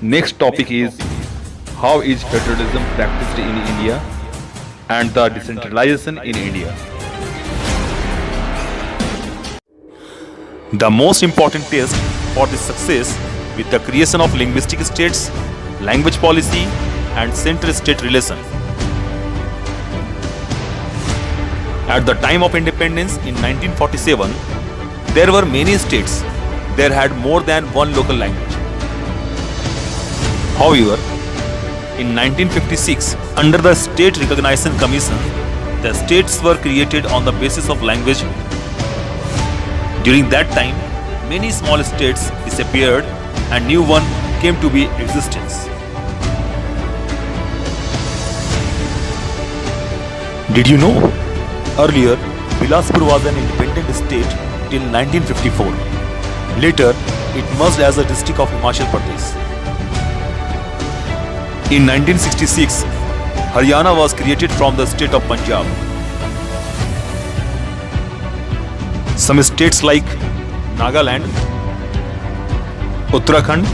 Next topic is how is federalism practiced in India and the decentralization in India. The most important test for this success with the creation of linguistic states, language policy, and center-state relation. At the time of independence in 1947, there were many states. There had more than one local language. However, in 1956, under the State Recognition Commission, the states were created on the basis of language. During that time, many small states disappeared and new one came to be existence. Did you know? Earlier, Bilaspur was an independent state till 1954. Later, it merged as a district of Himachal Pradesh. In 1966, Haryana was created from the state of Punjab. Some states like Nagaland, Uttarakhand,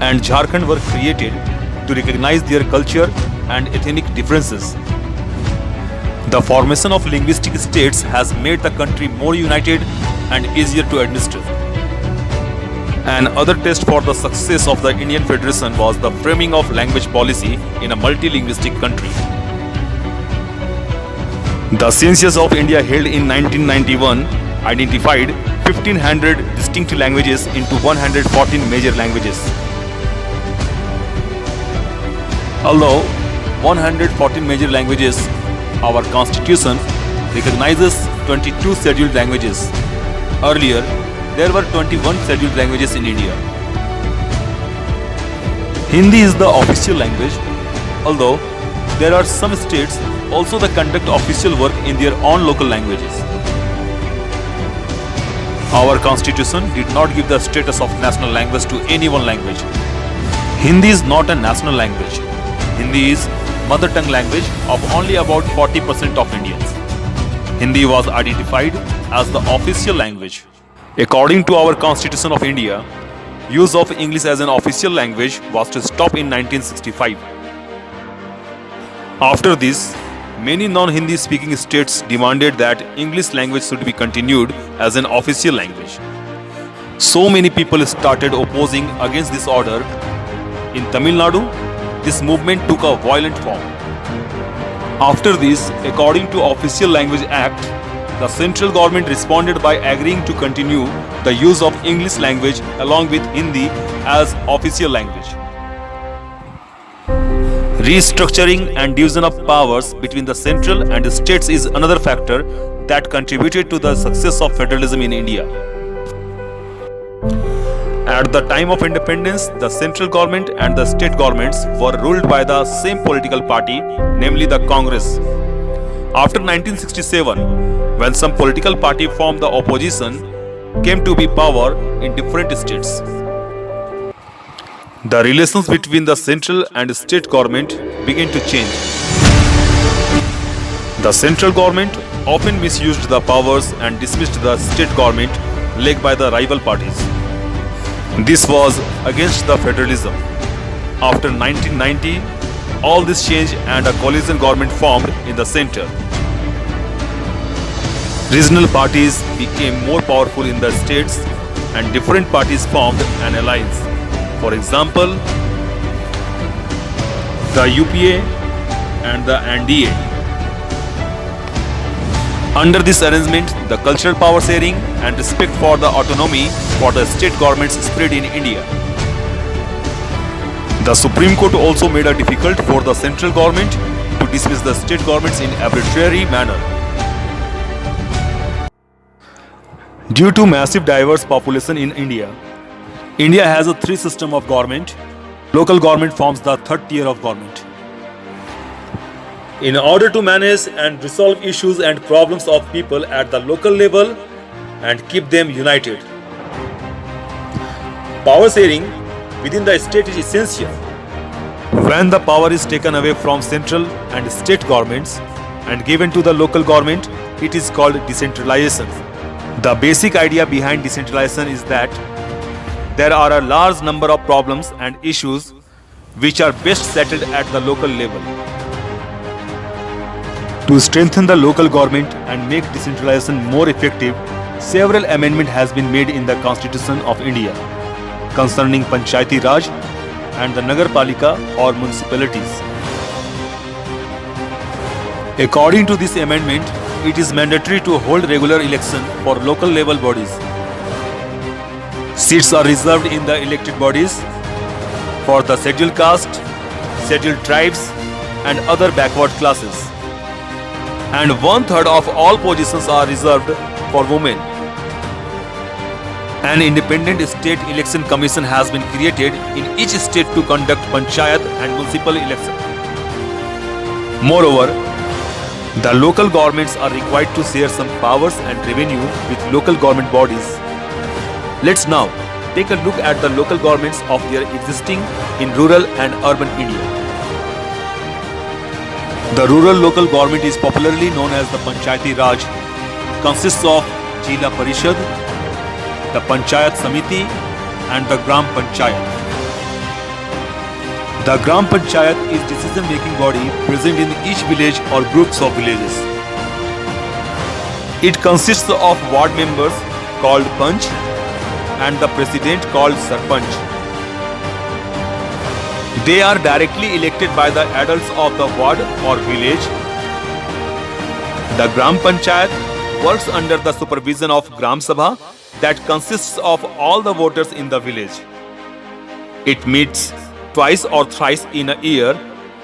and Jharkhand were created to recognize their culture and ethnic differences. The formation of linguistic states has made the country more united and easier to administer. Another test for the success of the Indian Federation was the framing of language policy in a multilinguistic country. The census of India held in 1991 identified 1500 distinct languages into 114 major languages. Although 114 major languages, our constitution recognizes 22 scheduled languages. Earlier, there were 21 scheduled languages in India. Hindi is the official language, although there are some states also that conduct official work in their own local languages. Our constitution did not give the status of national language to any one language. Hindi is not a national language. Hindi is mother tongue language of only about 40% of Indians. Hindi was identified as the official language. According to our Constitution of India, use of English as an official language was to stop in 1965. After this, many non-Hindi speaking states demanded that English language should be continued as an official language. So many people started opposing against this order. In Tamil Nadu, this movement took a violent form. After this, according to Official Language Act, the central government responded by agreeing to continue the use of English language along with Hindi as official language. Restructuring and division of powers between the central and the states is another factor that contributed to the success of federalism in India. At the time of independence, the central government and the state governments were ruled by the same political party, namely the Congress. After 1967, when some political party formed the opposition, came to be power in different states. The relations between the central and state government began to change. The central government often misused the powers and dismissed the state government led by the rival parties. This was against the federalism. After 1990, all this changed and a coalition government formed in the center. Regional parties became more powerful in the states and different parties formed an alliance. For example, the UPA and the NDA. Under this arrangement, the cultural power sharing and respect for the autonomy for the state governments spread in India. The Supreme Court also made it difficult for the central government to dismiss the state governments in arbitrary manner. Due to massive diverse population in India, India has a three system of government. Local government forms the third tier of government. In order to manage and resolve issues and problems of people at the local level and keep them united, power sharing within the state is essential. When the power is taken away from central and state governments and given to the local government, it is called decentralization. The basic idea behind decentralization is that there are a large number of problems and issues which are best settled at the local level. To strengthen the local government and make decentralization more effective, several amendments has been made in the Constitution of India concerning Panchayati Raj and the Nagarpalika or municipalities. According to this amendment, it is mandatory to hold regular election for local level bodies. Seats are reserved in the elected bodies for the scheduled caste, scheduled tribes and other backward classes. And 1/3 of all positions are reserved for women. An independent state election commission has been created in each state to conduct panchayat and municipal elections. Moreover, the local governments are required to share some powers and revenue with local government bodies. Let's now take a look at the local governments of their existing in rural and urban India. The rural local government is popularly known as the Panchayati Raj, consists of Jila Parishad, the Panchayat Samiti and the Gram Panchayat. The Gram Panchayat is decision-making body present in each village or groups of villages. It consists of ward members called Panch and the president called Sarpanch. They are directly elected by the adults of the ward or village. The Gram Panchayat works under the supervision of Gram Sabha that consists of all the voters in the village. It meets twice or thrice in a year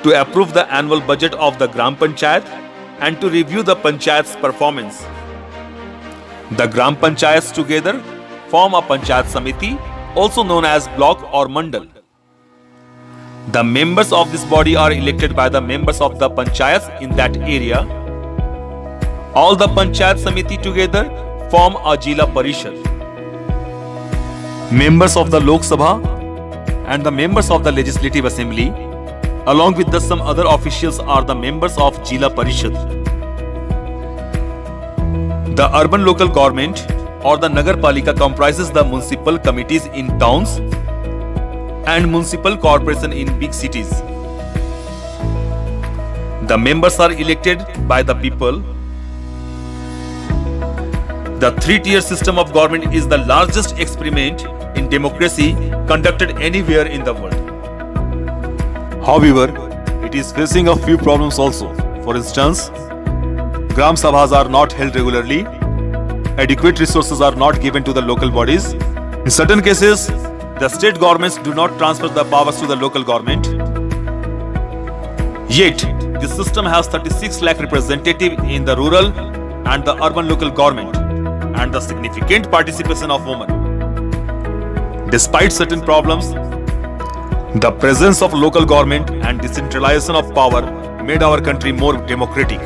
to approve the annual budget of the Gram Panchayat and to review the Panchayat's performance. The Gram Panchayats together form a Panchayat Samiti, also known as block or mandal. The members of this body are elected by the members of the Panchayats in that area. All the Panchayat Samiti together form a Jila Parishad. Members of the Lok Sabha and the members of the Legislative Assembly, along with some other officials, are the members of Jila Parishad. The urban local government or the Nagarpalika comprises the municipal committees in towns and municipal corporation in big cities. The members are elected by the people. The three-tier system of government is the largest experiment in democracy conducted anywhere in the world. However, it is facing a few problems also. For instance, Gram Sabhas are not held regularly, adequate resources are not given to the local bodies. In certain cases, the state governments do not transfer the powers to the local government. Yet, this system has 36 lakh representatives in the rural and the urban local government and the significant participation of women. Despite certain problems, the presence of local government and decentralization of power made our country more democratic.